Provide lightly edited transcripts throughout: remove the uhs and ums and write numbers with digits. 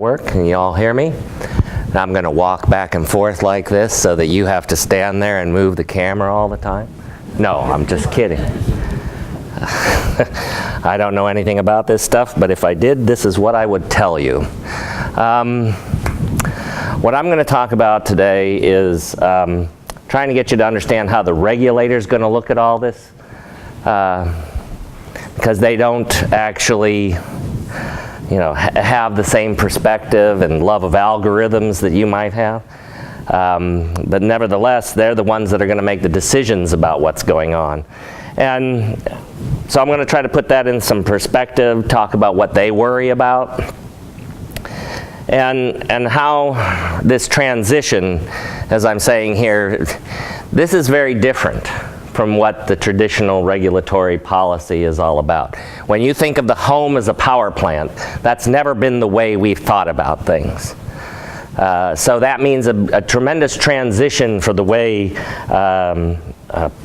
Work, can you all hear me? And I'm going to walk back and forth like this so that you have to stand there and move the camera all the time? No, I'm just kidding. I don't know anything about this stuff, but if I did, this is what I would tell you. What I'm going to talk about today is trying to get you to understand how the regulator is going to look at all this, because they don't actually have the same perspective and love of algorithms that you might have. But nevertheless, they're the ones that are going to make the decisions about what's going on. And so I'm going to try to put that in some perspective, talk about what they worry about, and how this transition, as I'm saying here, this is very different from what the traditional regulatory policy is all about. When you think of the home as a power plant, that's never been the way we've thought about things. So that means a tremendous transition for the way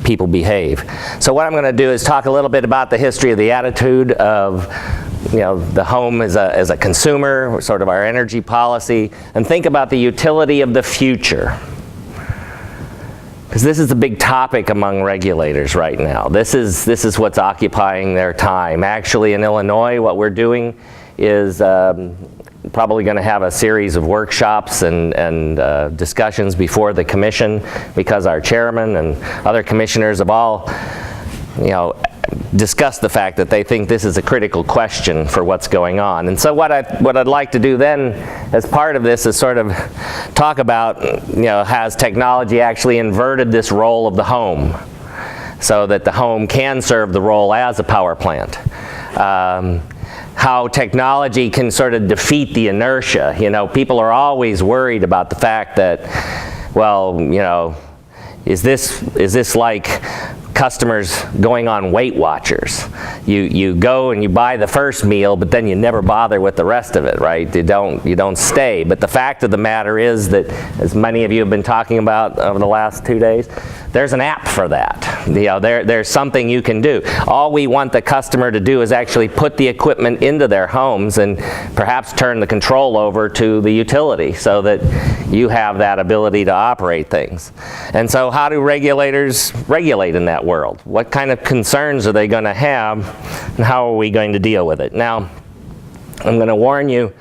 people behave. So what I'm going to do is talk a little bit about the history of the attitude of the home as a consumer, sort of our energy policy, and think about the utility of the future. Because this is the big topic among regulators right now. This is what's occupying their time. Actually, in Illinois, what we're doing is probably going to have a series of workshops and discussions before the commission, because our chairman and other commissioners have all, discussed the fact that they think this is a critical question for what's going on. And so what I'd like to do then, as part of this, is sort of talk about, has technology actually inverted this role of the home, so that the home can serve the role as a power plant. How technology can sort of defeat the inertia. People are always worried about the fact that, well, is this like customers going on Weight Watchers? You go and you buy the first meal, but then you never bother with the rest of it, right? You don't stay. But the fact of the matter is that, as many of you have been talking about over the last 2 days, there's an app for that. There's something you can do. All we want the customer to do is actually put the equipment into their homes and perhaps turn the control over to the utility so that you have that ability to operate things. And so how do regulators regulate in that world? What kind of concerns are they going to have, and how are we going to deal with it? Now, I'm going to warn you,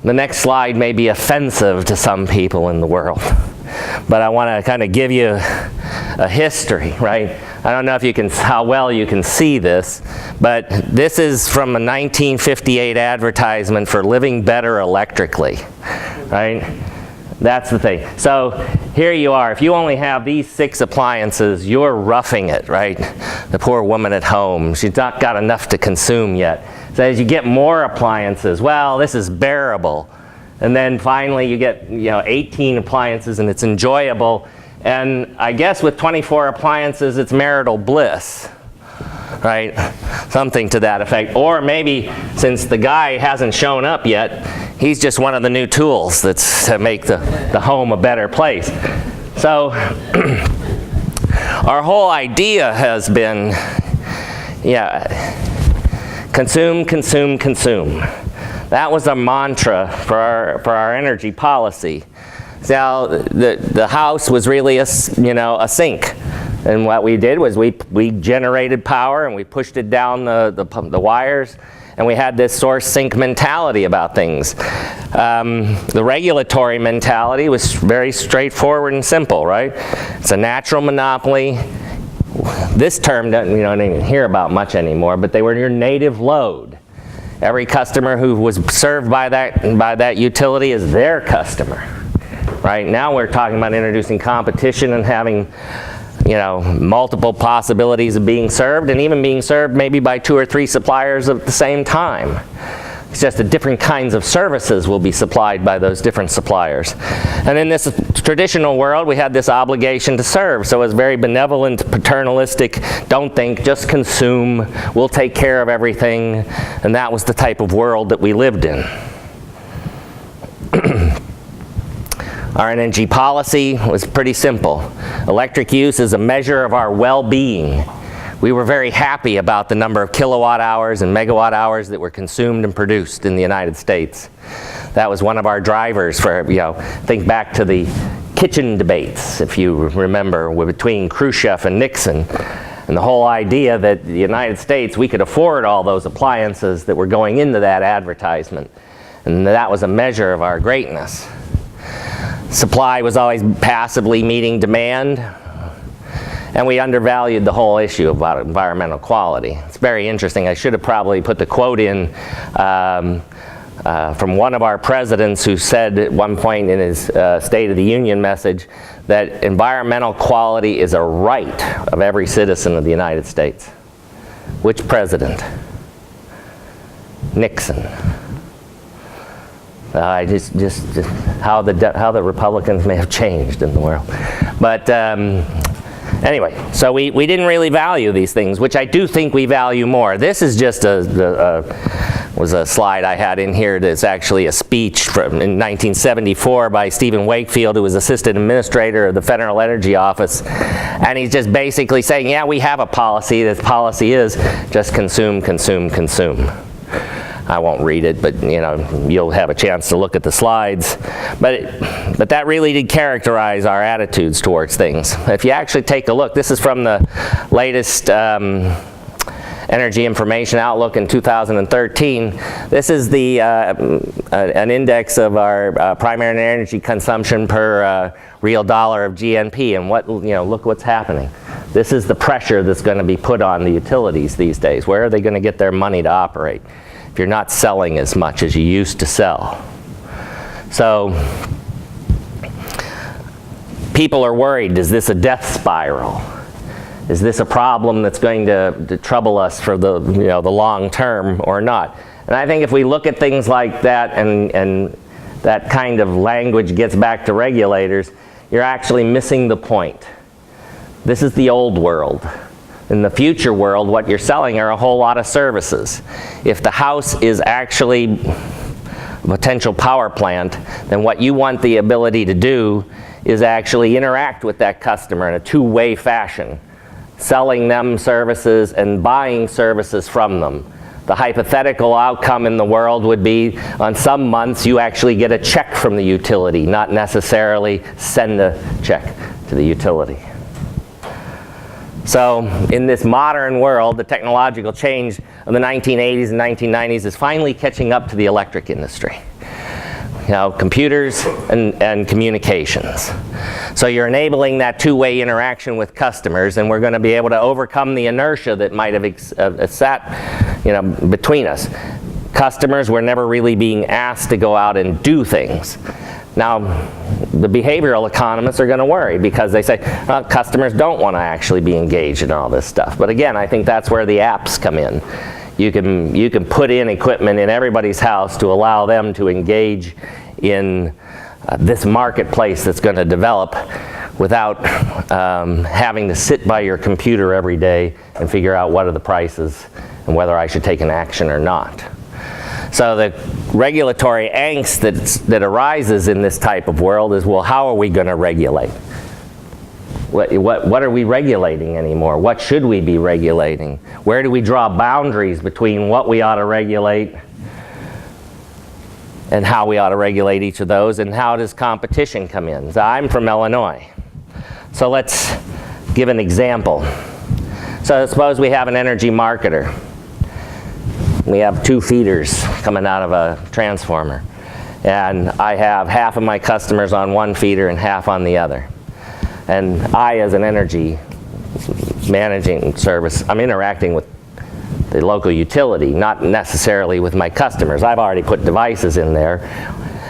the next slide may be offensive to some people in the world, but I want to kind of give you a history, right? I don't know if how well you can see this, but this is from a 1958 advertisement for living better electrically, right? That's the thing. So here you are. If you only have these 6 appliances, you're roughing it, right? The poor woman at home, she's not got enough to consume yet. So as you get more appliances, well, this is bearable. And then finally you get 18 appliances and it's enjoyable. And I guess with 24 appliances, it's marital bliss, right? Something to that effect. Or maybe, since the guy hasn't shown up yet, he's just one of the new tools that's to make the home a better place. So our whole idea has been, consume, consume, consume. That was a mantra for our energy policy. Now, the house was really a sink. And what we did was we generated power and we pushed it down the wires, and we had this source sink mentality about things. The regulatory mentality was very straightforward and simple, right? It's a natural monopoly. This term you don't even hear about much anymore, but they were your native load. Every customer who was served by that utility is their customer. Right now we're talking about introducing competition and having multiple possibilities of being served, and even being served maybe by 2 or 3 suppliers at the same time. It's just that different kinds of services will be supplied by those different suppliers. And in this traditional world, we had this obligation to serve. So it was very benevolent, paternalistic, don't think, just consume, we'll take care of everything. And that was the type of world that we lived in. Our energy policy was pretty simple. Electric use is a measure of our well-being. We were very happy about the number of kilowatt hours and megawatt hours that were consumed and produced in the United States. That was one of our drivers for, think back to the kitchen debates, if you remember, between Khrushchev and Nixon. And the whole idea that the United States, we could afford all those appliances that were going into that advertisement. And that was a measure of our greatness. Supply was always passively meeting demand. And we undervalued the whole issue about environmental quality. It's very interesting. I should have probably put the quote in from one of our presidents who said at one point in his State of the Union message that environmental quality is a right of every citizen of the United States. Which president? Nixon. Just how the Republicans may have changed in the world. But anyway, so we didn't really value these things, which I do think we value more. This is just was a slide I had in here that's actually a speech from in 1974 by Stephen Wakefield, who was assistant administrator of the Federal Energy Office. And he's just basically saying, yeah, we have a policy. This policy is just consume, consume, consume. I won't read it, but you'll have a chance to look at the slides. But that really did characterize our attitudes towards things. If you actually take a look, this is from the latest Energy Information Outlook in 2013. This is the an index of our primary energy consumption per real dollar of GNP, and look what's happening. This is the pressure that's going to be put on the utilities these days. Where are they going to get their money to operate if you're not selling as much as you used to sell? So people are worried, is this a death spiral? Is this a problem that's going to trouble us for the long term or not? And I think if we look at things like that and that kind of language gets back to regulators, you're actually missing the point. This is the old world. In the future world, what you're selling are a whole lot of services. If the house is actually a potential power plant, then what you want the ability to do is actually interact with that customer in a two-way fashion, selling them services and buying services from them. The hypothetical outcome in the world would be, on some months, you actually get a check from the utility, not necessarily send a check to the utility. So in this modern world, the technological change of the 1980s and 1990s is finally catching up to the electric industry. Computers and communications. So you're enabling that two-way interaction with customers, and we're going to be able to overcome the inertia that might have sat between us. Customers were never really being asked to go out and do things. Now, the behavioral economists are going to worry because they say, well, customers don't want to actually be engaged in all this stuff. But again, I think that's where the apps come in. You can put in equipment in everybody's house to allow them to engage in this marketplace that's going to develop without having to sit by your computer every day and figure out what are the prices and whether I should take an action or not. So the regulatory angst that arises in this type of world is, well, how are we going to regulate? What are we regulating anymore? What should we be regulating? Where do we draw boundaries between what we ought to regulate and how we ought to regulate each of those, and how does competition come in? So I'm from Illinois. So let's give an example. So suppose we have an energy marketer. We have two feeders coming out of a transformer. And I have half of my customers on one feeder and half on the other. And I, as an energy managing service, I'm interacting with the local utility, not necessarily with my customers. I've already put devices in there.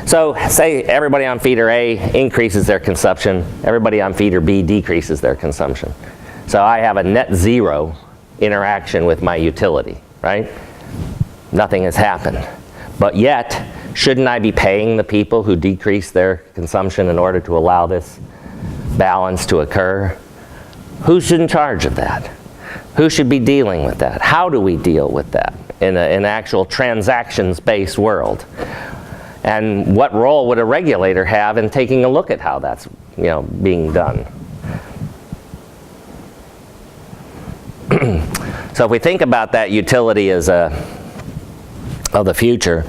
So say everybody on feeder A increases their consumption, everybody on feeder B decreases their consumption. So I have a net zero interaction with my utility, right? Nothing has happened. But yet, shouldn't I be paying the people who decrease their consumption in order to allow this balance to occur? Who's in charge of that? Who should be dealing with that? How do we deal with that in an actual transactions-based world? And what role would a regulator have in taking a look at how that's being done? So if we think about that utility as of the future,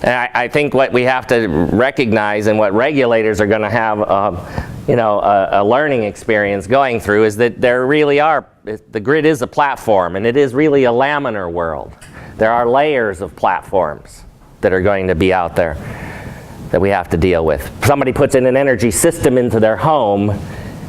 And I think what we have to recognize and what regulators are going to have a learning experience going through is that there really are, the grid is a platform, and it is really a laminar world. There are layers of platforms that are going to be out there that we have to deal with. Somebody puts in an energy system into their home.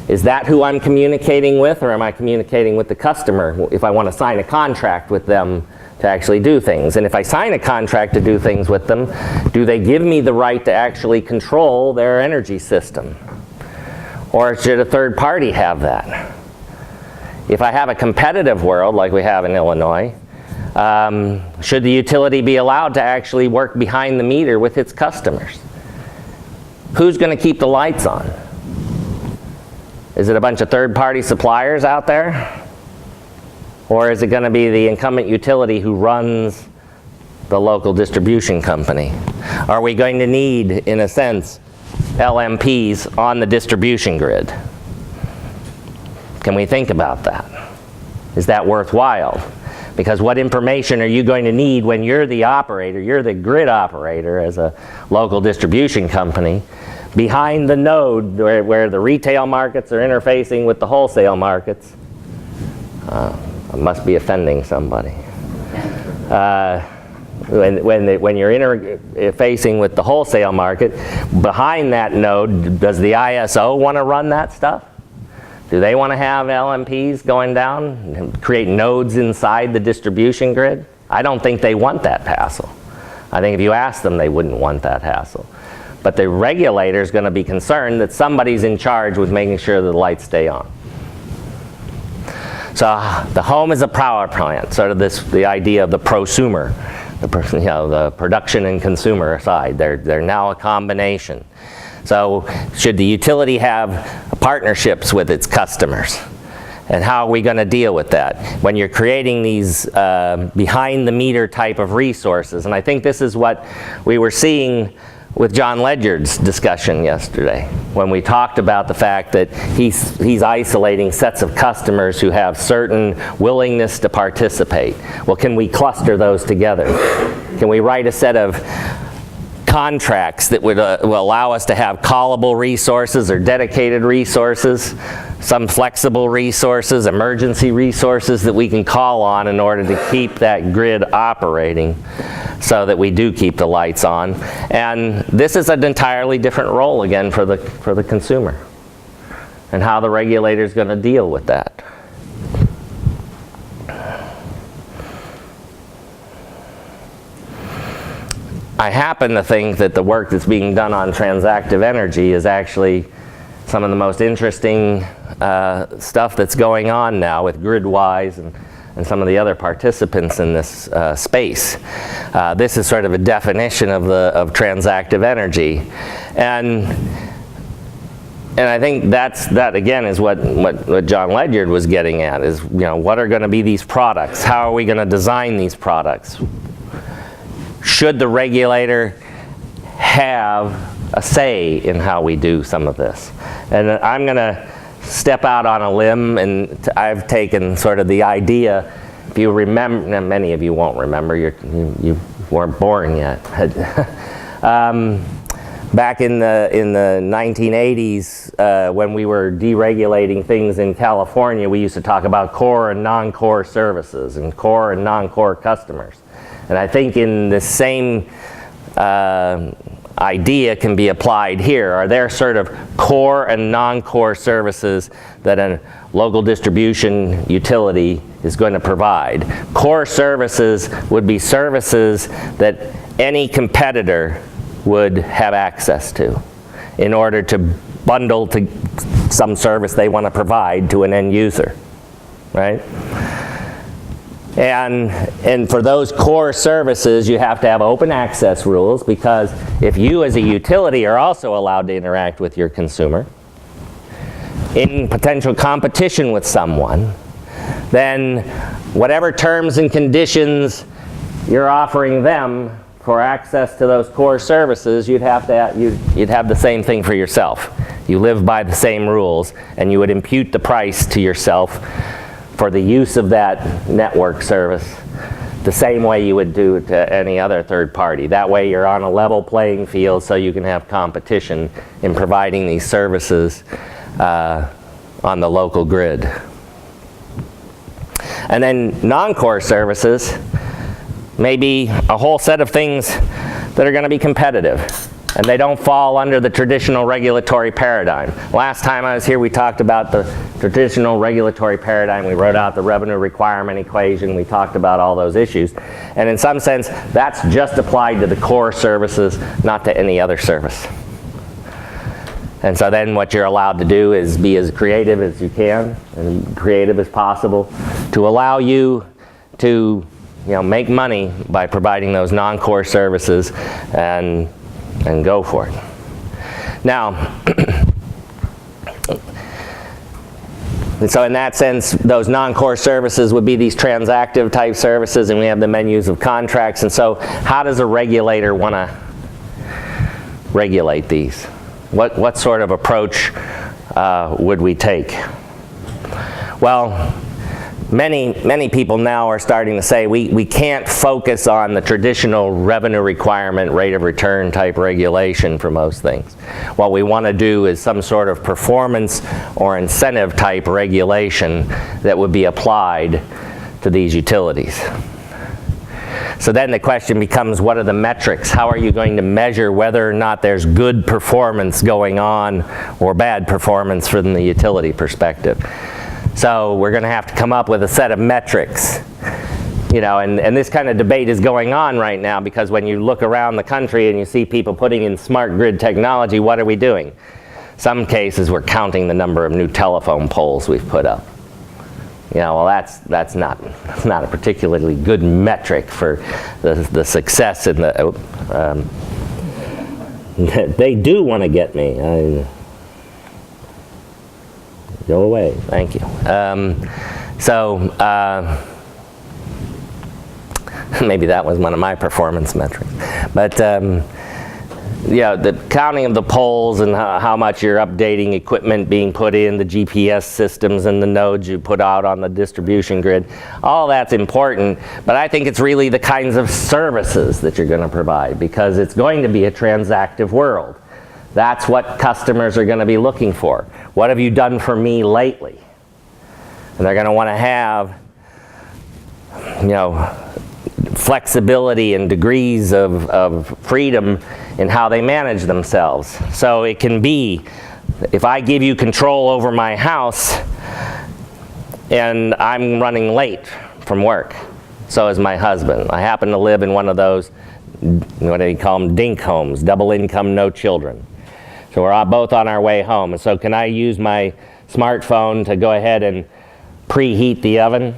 Is that who I'm communicating with, or am I communicating with the customer if I want to sign a contract with them to actually do things? And if I sign a contract to do things with them, do they give me the right to actually control their energy system? Or should a third party have that? If I have a competitive world like we have in Illinois, should the utility be allowed to actually work behind the meter with its customers? Who's going to keep the lights on? Is it a bunch of third-party suppliers out there? Or is it going to be the incumbent utility who runs the local distribution company? Are we going to need, in a sense, LMPs on the distribution grid? Can we think about that? Is that worthwhile? Because what information are you going to need when you're the operator, you're the grid operator as a local distribution company, behind the node where the retail markets are interfacing with the wholesale markets? I must be offending somebody. When you're interfacing with the wholesale market, behind that node, does the ISO want to run that stuff? Do they want to have LMPs going down and create nodes inside the distribution grid? I don't think they want that hassle. I think if you ask them, they wouldn't want that hassle. But the regulator is going to be concerned that somebody's in charge with making sure the lights stay on. So the home is a power plant, sort of the idea of the prosumer, the production and consumer side. They're now a combination. So should the utility have partnerships with its customers? And how are we going to deal with that when you're creating these behind the meter type of resources? And I think this is what we were seeing with John Ledyard's discussion yesterday, when we talked about the fact that he's isolating sets of customers who have certain willingness to participate. Well, can we cluster those together? Can we write a set of contracts that would will allow us to have callable resources or dedicated resources, some flexible resources, emergency resources that we can call on in order to keep that grid operating so that we do keep the lights on? And this is an entirely different role again for the consumer, and how the regulator is going to deal with that. I happen to think that the work that's being done on TransActive Energy is actually some of the most interesting stuff that's going on now with GridWise and some of the other participants in this space. This is sort of a definition of TransActive Energy, and I think that again is what John Ledyard was getting at, is what are going to be these products? How are we going to design these products? Should the regulator have a say in how we do some of this? And I'm going to step out on a limb, and I've taken sort of the idea, if you remember, many of you won't remember, you weren't born yet. Back in the 1980s, when we were deregulating things in California, we used to talk about core and non-core services and core and non-core customers. And I think in the same idea can be applied here. Are there sort of core and non-core services that a local distribution utility is going to provide? Core services would be services that any competitor would have access to in order to bundle to some service they want to provide to an end user, right? And for those core services, you have to have open access rules, because if you as a utility are also allowed to interact with your consumer in potential competition with someone, then whatever terms and conditions you're offering them for access to those core services, you'd have the same thing for yourself. You live by the same rules, and you would impute the price to yourself for the use of that network service the same way you would do to any other third party. That way you're on a level playing field so you can have competition in providing these services on the local grid. And then non-core services may be a whole set of things that are going to be competitive, and they don't fall under the traditional regulatory paradigm. Last time I was here, we talked about the traditional regulatory paradigm. We wrote out the revenue requirement equation. We talked about all those issues. And in some sense, that's just applied to the core services, not to any other service. And so then what you're allowed to do is be as creative as you can, and creative as possible, to allow you to make money by providing those non-core services and go for it. Now, so in that sense, those non-core services would be these transactive type services, and we have the menus of contracts. And so how does a regulator want to regulate these? What sort of approach would we take? Well, many people now are starting to say we can't focus on the traditional revenue requirement, rate of return type regulation for most things. What we want to do is some sort of performance or incentive type regulation that would be applied to these utilities. So then the question becomes, what are the metrics? How are you going to measure whether or not there's good performance going on or bad performance from the utility perspective? So we're going to have to come up with a set of metrics. And this kind of debate is going on right now, because when you look around the country and you see people putting in smart grid technology, what are we doing? Some cases we're counting the number of new telephone poles we've put up. Well, that's not a particularly good metric for the success in the. They do want to get me. Go away. Thank you. Maybe that was one of my performance metrics, but. The counting of the poles and how much you're updating equipment being put in, the GPS systems and the nodes you put out on the distribution grid, all that's important, but I think it's really the kinds of services that you're going to provide, because it's going to be a transactive world. That's what customers are going to be looking for. What have you done for me lately? And they're going to want to have, flexibility and degrees of freedom in how they manage themselves. So it can be, if I give you control over my house and I'm running late from work, so is my husband. I happen to live in one of those, what do you call them, dink homes, double income, no children. So we're both on our way home. And so can I use my smartphone to go ahead and preheat the oven?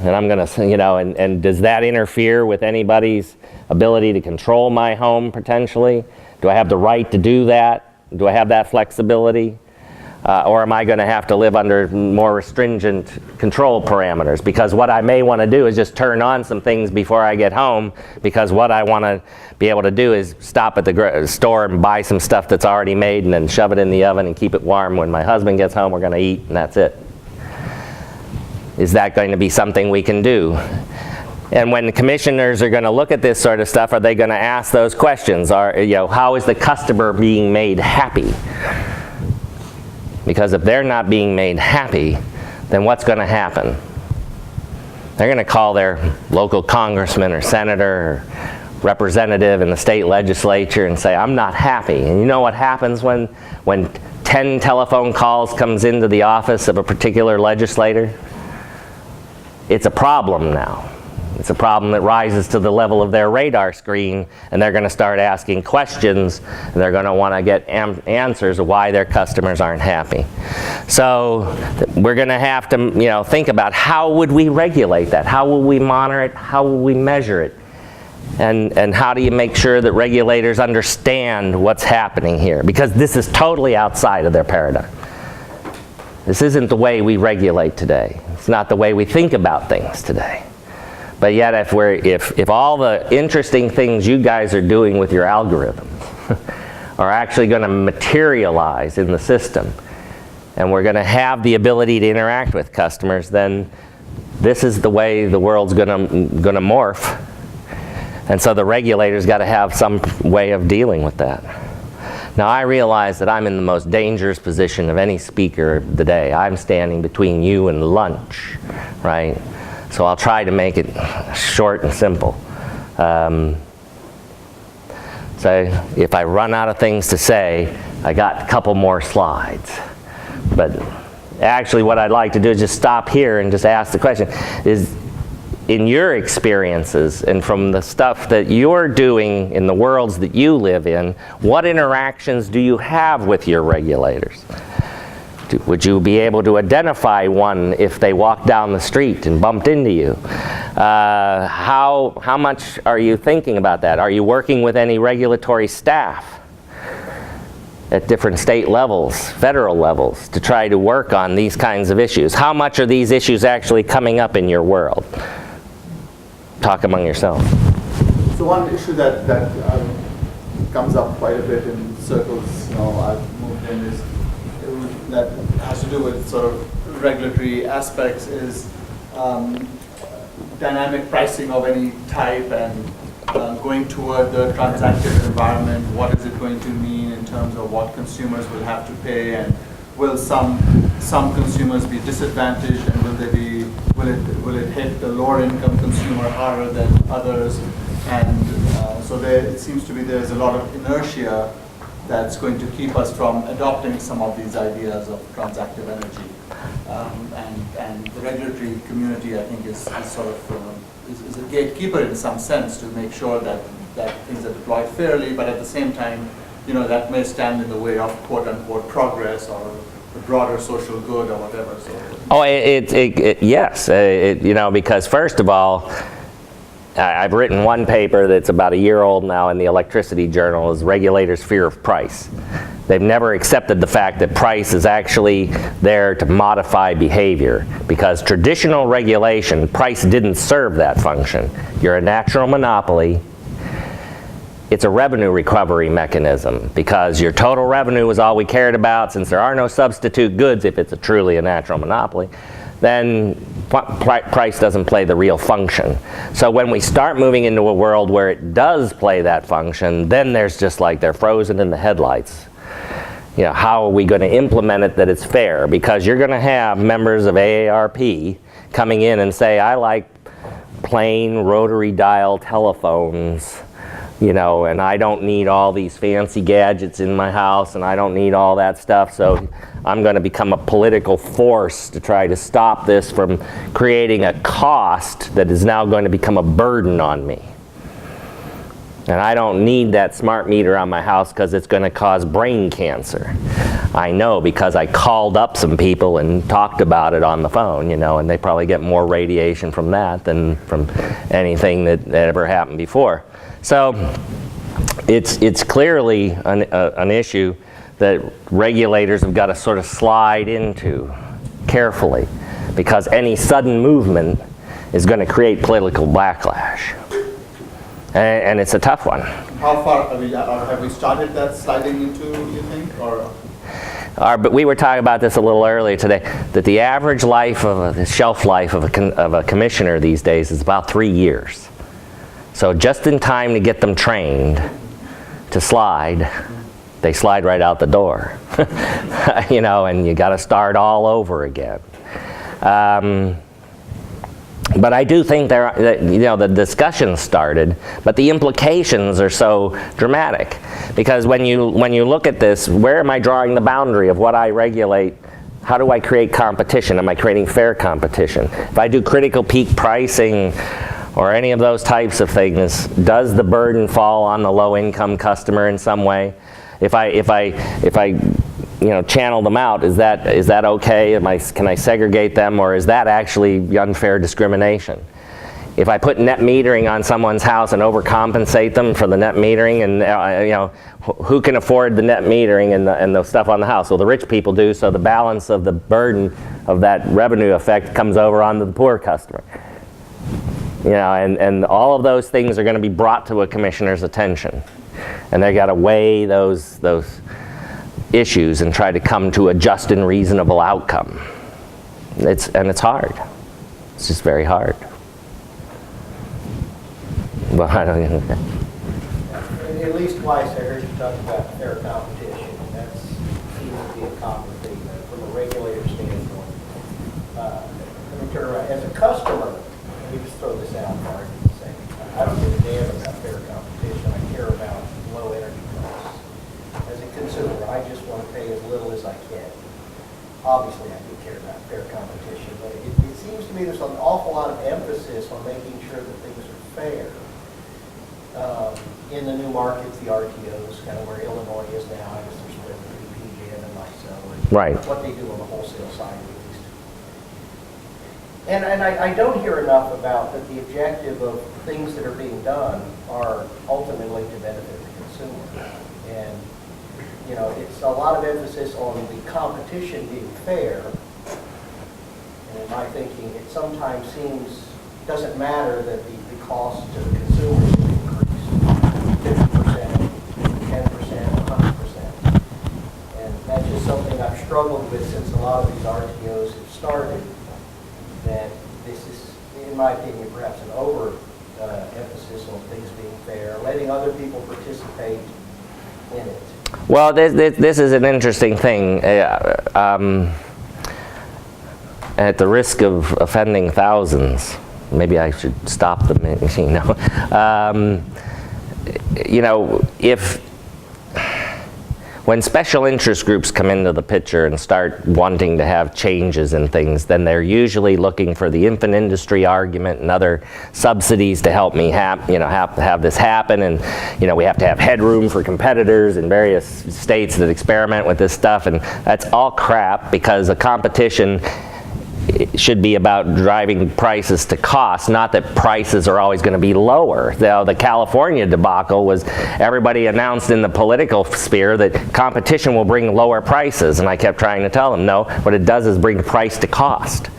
And I'm going to, and does that interfere with anybody's ability to control my home potentially? Do I have the right to do that? Do I have that flexibility? Or am I going to have to live under more stringent control parameters? Because what I may want to do is just turn on some things before I get home, because what I want to be able to do is stop at the store and buy some stuff that's already made and then shove it in the oven and keep it warm. When my husband gets home, we're going to eat, and that's it. Is that going to be something we can do? And when the commissioners are going to look at this sort of stuff, are they going to ask those questions? How is the customer being made happy? Because if they're not being made happy, then what's going to happen? They're going to call their local congressman or senator or representative in the state legislature and say, I'm not happy. And you know what happens when 10 telephone calls comes into the office of a particular legislator? It's a problem now. It's a problem that rises to the level of their radar screen, and they're going to start asking questions, and they're going to want to get answers of why their customers aren't happy. So we're going to have to, think about how would we regulate that? How will we monitor it? How will we measure it? And how do you make sure that regulators understand what's happening here? Because this is totally outside of their paradigm. This isn't the way we regulate today. It's not the way we think about things today. But yet if all the interesting things you guys are doing with your algorithms are actually going to materialize in the system, and we're going to have the ability to interact with customers, then this is the way the world's gonna morph. And so the regulators got to have some way of dealing with that. Now I realize that I'm in the most dangerous position of any speaker of the day. I'm standing between you and lunch, right? So I'll try to make it short and simple. So if I run out of things to say, I got a couple more slides. But actually what I'd like to do is just stop here and just ask the question, is in your experiences and from the stuff that you're doing in the worlds that you live in, what interactions do you have with your regulators? Would you be able to identify one if they walked down the street and bumped into you? How much are you thinking about that? Are you working with any regulatory staff at different state levels, federal levels, to try to work on these kinds of issues? How much are these issues actually coming up in your world? Talk among yourselves. So one issue that comes up quite a bit in circles, I've moved in, is that has to do with sort of regulatory aspects, is dynamic pricing of any type, and going toward the transactive environment. What is it going to mean in terms of what consumers will have to pay, and will some consumers be disadvantaged, and will it hit the lower income consumer harder than others? And so it seems to be there's a lot of inertia that's going to keep us from adopting some of these ideas of transactive energy. And the regulatory community, I think, is sort of is a gatekeeper in some sense to make sure that things are deployed fairly, but at the same time, that may stand in the way of quote-unquote progress or the broader social good or whatever. So. Oh, yes, because first of all, I've written one paper that's about a year old now in the Electricity Journal, is Regulators' Fear of Price. They've never accepted the fact that price is actually there to modify behavior, because traditional regulation, price didn't serve that function. You're a natural monopoly. It's a revenue recovery mechanism, because your total revenue is all we cared about. Since there are no substitute goods if it's truly a natural monopoly, then price doesn't play the real function. So when we start moving into a world where it does play that function, then there's just like they're frozen in the headlights. How are we going to implement it that it's fair? Because you're going to have members of AARP coming in and say, I like plain rotary dial telephones, and I don't need all these fancy gadgets in my house, and I don't need all that stuff, so I'm going to become a political force to try to stop this from creating a cost that is now going to become a burden on me. And I don't need that smart meter on my house because it's going to cause brain cancer. I know, because I called up some people and talked about it on the phone, and they probably get more radiation from that than from anything that ever happened before. So it's clearly an issue that regulators have got to sort of slide into carefully, because any sudden movement is going to create political backlash. And it's a tough one. How far have we started that sliding into, you think? But we were talking about this a little earlier today, that the average the shelf life of a commissioner these days is about 3 years. So just in time to get them trained to slide, they slide right out the door. And you got to start all over again. But I do think the discussion started, but the implications are so dramatic. Because when you look at this, where am I drawing the boundary of what I regulate? How do I create competition? Am I creating fair competition? If I do critical peak pricing or any of those types of things, does the burden fall on the low-income customer in some way? If I channel them out, is that okay? Can I segregate them, or is that actually unfair discrimination? If I put net metering on someone's house and overcompensate them for the net metering, and who can afford the net metering and the stuff on the house? Well, the rich people do, so the balance of the burden of that revenue effect comes over onto the poor customer. And all of those things are going to be brought to a commissioner's attention, and they got to weigh those issues and try to come to a just and reasonable outcome. It's hard. It's just very hard. Well, I don't even. At least twice I heard you talk about fair competition. That seems to be a common theme from a regulator standpoint. Let me turn around. As a customer, let me just throw this out for argument's sake. I don't give a damn about fair competition. I care about low energy costs. As a consumer, I just want to pay as little as I can. Obviously, I do care about fair competition, but it seems to me there's an awful lot of emphasis on making sure that things are fair. In the new markets, the RTOs, kind of where Illinois is now, I guess they're split between PJM and MISO, Right. What they do on the wholesale side, at least. And I don't hear enough about that the objective of things that are being done are ultimately to benefit the consumer. And, you know, it's a lot of emphasis on the competition being fair. And in my thinking, it sometimes doesn't matter that the cost to the consumer is increased 50%, 10%, 100%. And that's just something I've struggled with since a lot of these RTOs have started, that this is, in my opinion, perhaps an emphasis on things being fair, letting other people participate in it. Well, this is an interesting thing. At the risk of offending thousands, maybe I should stop the machine. No. You know, when special interest groups come into the picture and start wanting to have changes in things, then they're usually looking for the infant industry argument and other subsidies to help me have this happen. And we have to have headroom for competitors in various states that experiment with this stuff, and that's all crap, because a competition should be about driving prices to cost, not that prices are always going to be lower. The California debacle was everybody announced in the political sphere that competition will bring lower prices, and I kept trying to tell them, no, what it does is bring price to cost.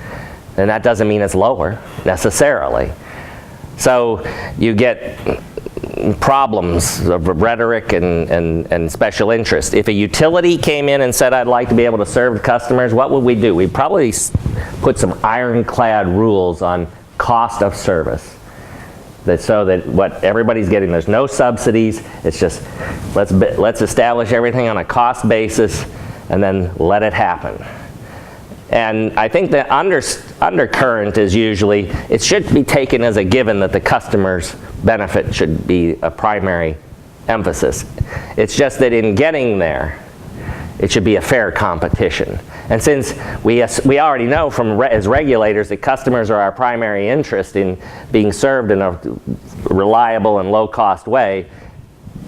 And that doesn't mean it's lower, necessarily. So you get problems of rhetoric and special interest. If a utility came in and said, I'd like to be able to serve customers, what would we do? We'd probably put some ironclad rules on cost of service, so that what everybody's getting, there's no subsidies. It's just let's establish everything on a cost basis and then let it happen. And I think the undercurrent is usually, it should be taken as a given that the customer's benefit should be a primary emphasis. It's just that in getting there, it should be a fair competition. And since we already know as regulators that customers are our primary interest in being served in a reliable and low-cost way,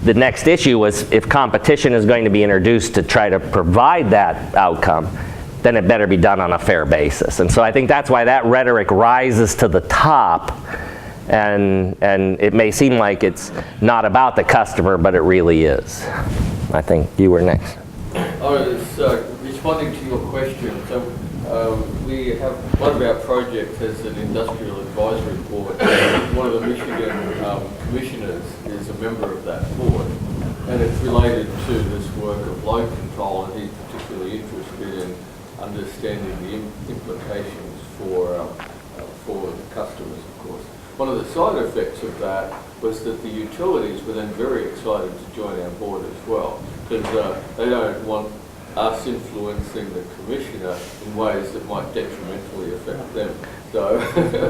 the next issue was, if competition is going to be introduced to try to provide that outcome, then it better be done on a fair basis. And so I think that's why that rhetoric rises to the top, and it may seem like it's not about the customer, but it really is. I think you were next. I was responding to your question. So we have, one of our projects has an industrial advisory board. One of the Michigan commissioners is a member of that board, and it's related to this work of load control, and he's particularly interested in understanding the implications for the customers, of course. One of the side effects of that was that the utilities were then very excited to join our board as well, because they don't want us influencing the commissioner in ways that might detrimentally affect them. So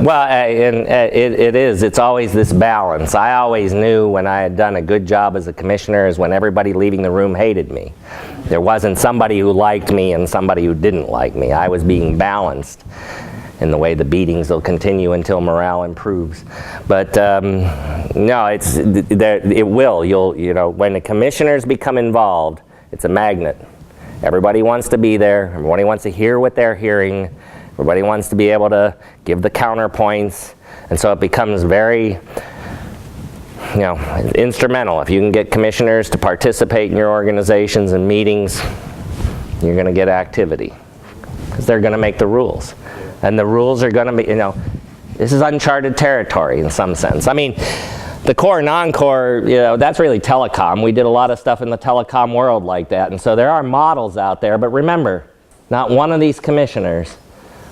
well, it's always this balance. I always knew when I had done a good job as a commissioner is when everybody leaving the room hated me. There wasn't somebody who liked me and somebody who didn't like me. I was being balanced in the way the beatings will continue until morale improves. But no, it will. When the commissioners become involved, it's a magnet. Everybody wants to be there. Everybody wants to hear what they're hearing. Everybody wants to be able to give the counterpoints. And so it becomes very, instrumental. If you can get commissioners to participate in your organizations and meetings, you're going to get activity, because they're going to make the rules. And the rules are going to be, this is uncharted territory in some sense. I mean, the core, non-core, that's really telecom. We did a lot of stuff in the telecom world like that. And so there are models out there. But remember, not one of these commissioners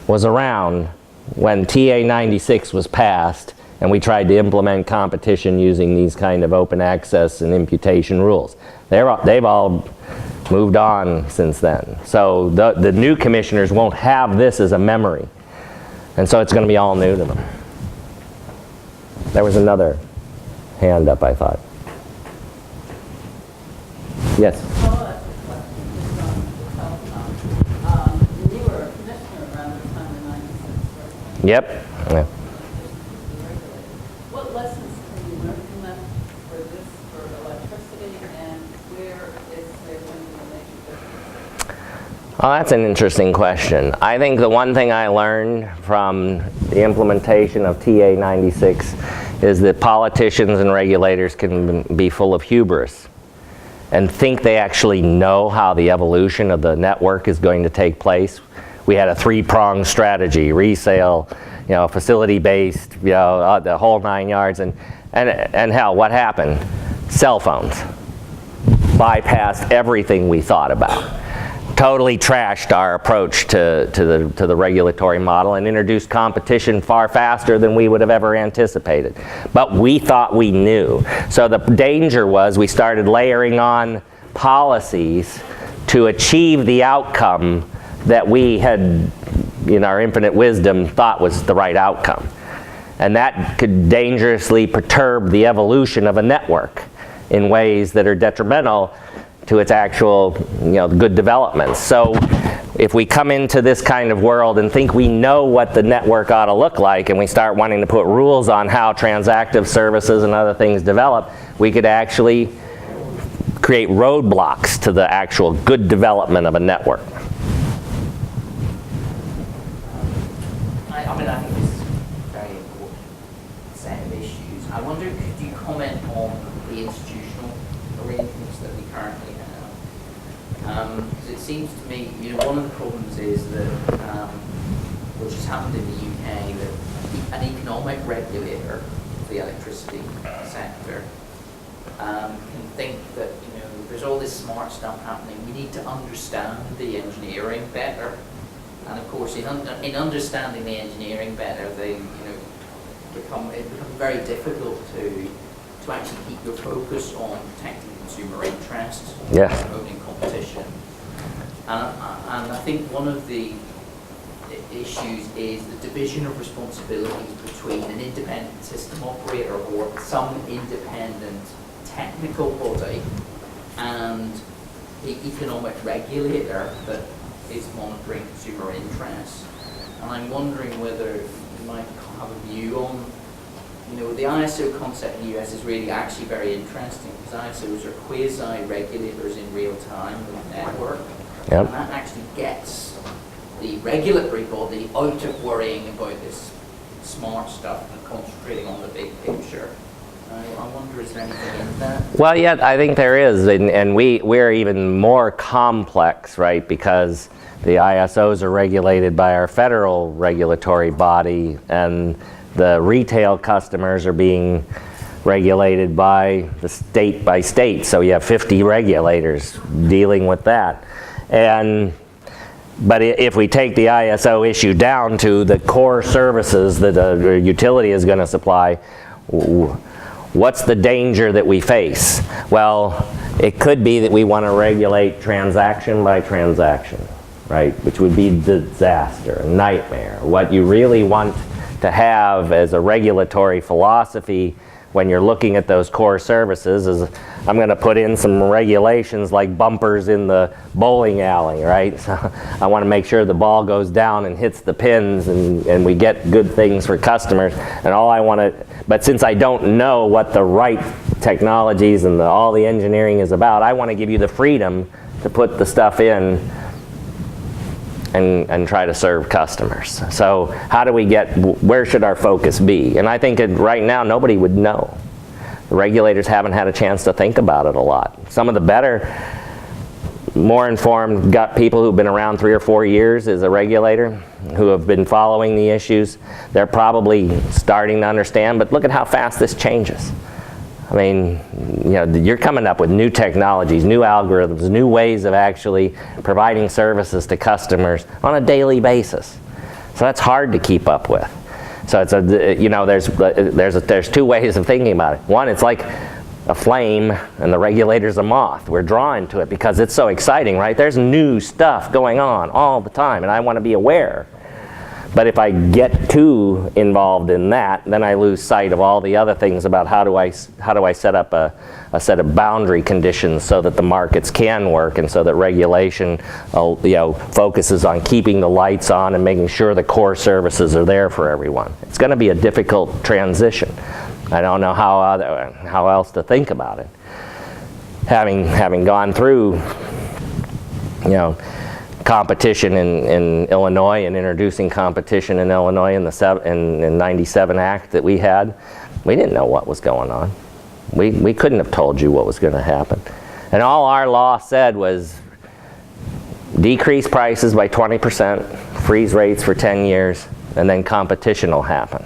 was around when TA 96 was passed and we tried to implement competition using these kind of open access and imputation rules. They've all moved on since then. So the new commissioners won't have this as a memory. And so it's going to be all new to them. There was another hand up, I thought. Yes? You were a commissioner around the time of 96, right? Yep. Yeah. What lessons can you learn from them for this, for electricity, and where is there going to be a major difference? Well, that's an interesting question. I think the one thing I learned from the implementation of TA 96 is that politicians and regulators can be full of hubris and think they actually know how the evolution of the network is going to take place. We had a three-pronged strategy: resale, facility-based, the whole 9 yards, and hell, what happened? Cell phones bypassed everything we thought about. Totally trashed our approach to the regulatory model and introduced competition far faster than we would have ever anticipated. But we thought we knew. So the danger was we started layering on policies to achieve the outcome that we had, in our infinite wisdom, thought was the right outcome. And that could dangerously perturb the evolution of a network in ways that are detrimental to its actual, good developments. So if we come into this kind of world and think we know what the network ought to look like, and we start wanting to put rules on how transactive services and other things develop, we could actually create roadblocks to the actual good development of a network. I think this is a very important set of issues. I wonder, could you comment on the institutional arrangements that we currently have? Because it seems to me, one of the problems is that, which has happened in the UK, that an economic regulator of the electricity sector can think that, there's all this smart stuff happening. We need to understand the engineering better. And of course, in understanding the engineering better, it becomes very difficult to actually keep your focus on protecting consumer interests, Yes. promoting competition. And I think one of the issues is the division of responsibilities between an independent system operator or some independent technical body and the economic regulator that is monitoring consumer interests. And I'm wondering whether you might have a view on, the ISO concept in the US is really actually very interesting, because ISOs are quasi-regulators in real time with the network. Yep. And that actually gets the regulatory body out of worrying about this smart stuff and concentrating on the big picture. I wonder, is there anything in that? Well, yeah, I think there is, and we're even more complex, right? Because the ISOs are regulated by our federal regulatory body, and the retail customers are being regulated by the state by state. So you have 50 regulators dealing with that. But if we take the ISO issue down to the core services that a utility is going to supply, what's the danger that we face? Well, it could be that we want to regulate transaction by transaction, right? Which would be disaster, a nightmare. What you really want to have as a regulatory philosophy when you're looking at those core services is, I'm going to put in some regulations like bumpers in the bowling alley, right? So I want to make sure the ball goes down and hits the pins, and we get good things for customers. And all I want to, but since I don't know what the right technologies and all the engineering is about, I want to give you the freedom to put the stuff in and try to serve customers. So how do we where should our focus be? And I think right now nobody would know. The regulators haven't had a chance to think about it a lot. Some of the better, more informed people who've been around 3 or 4 years as a regulator, who have been following the issues, they're probably starting to understand, but look at how fast this changes. I mean, you're coming up with new technologies, new algorithms, new ways of actually providing services to customers on a daily basis. So that's hard to keep up with. So it's there's two ways of thinking about it. One, it's like a flame and the regulator's a moth. We're drawn to it because it's so exciting, right? There's new stuff going on all the time, and I want to be aware. But if I get too involved in that, then I lose sight of all the other things about how do I set up a set of boundary conditions so that the markets can work, and so that regulation focuses on keeping the lights on and making sure the core services are there for everyone. It's going to be a difficult transition. I don't know how else to think about it. Having gone through, competition in Illinois and introducing competition in Illinois in the 97 Act that we had, we didn't know what was going on. We couldn't have told you what was going to happen. And all our law said was decrease prices by 20%, freeze rates for 10 years, and then competition will happen.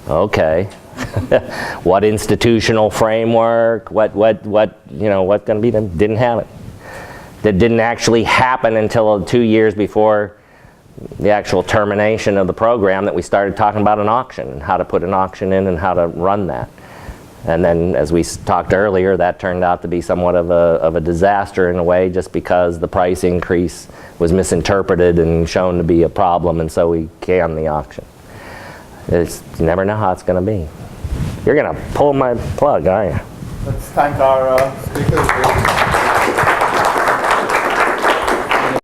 Okay. What institutional framework? What going to be them? Didn't have it. That didn't actually happen until 2 years before the actual termination of the program that we started talking about an auction and how to put an auction in and how to run that. And then, as we talked earlier, that turned out to be somewhat of a disaster in a way, just because the price increase was misinterpreted and shown to be a problem, and so we canned the auction. You never know how it's going to be. You're going to pull my plug, aren't you? Let's thank our speakers.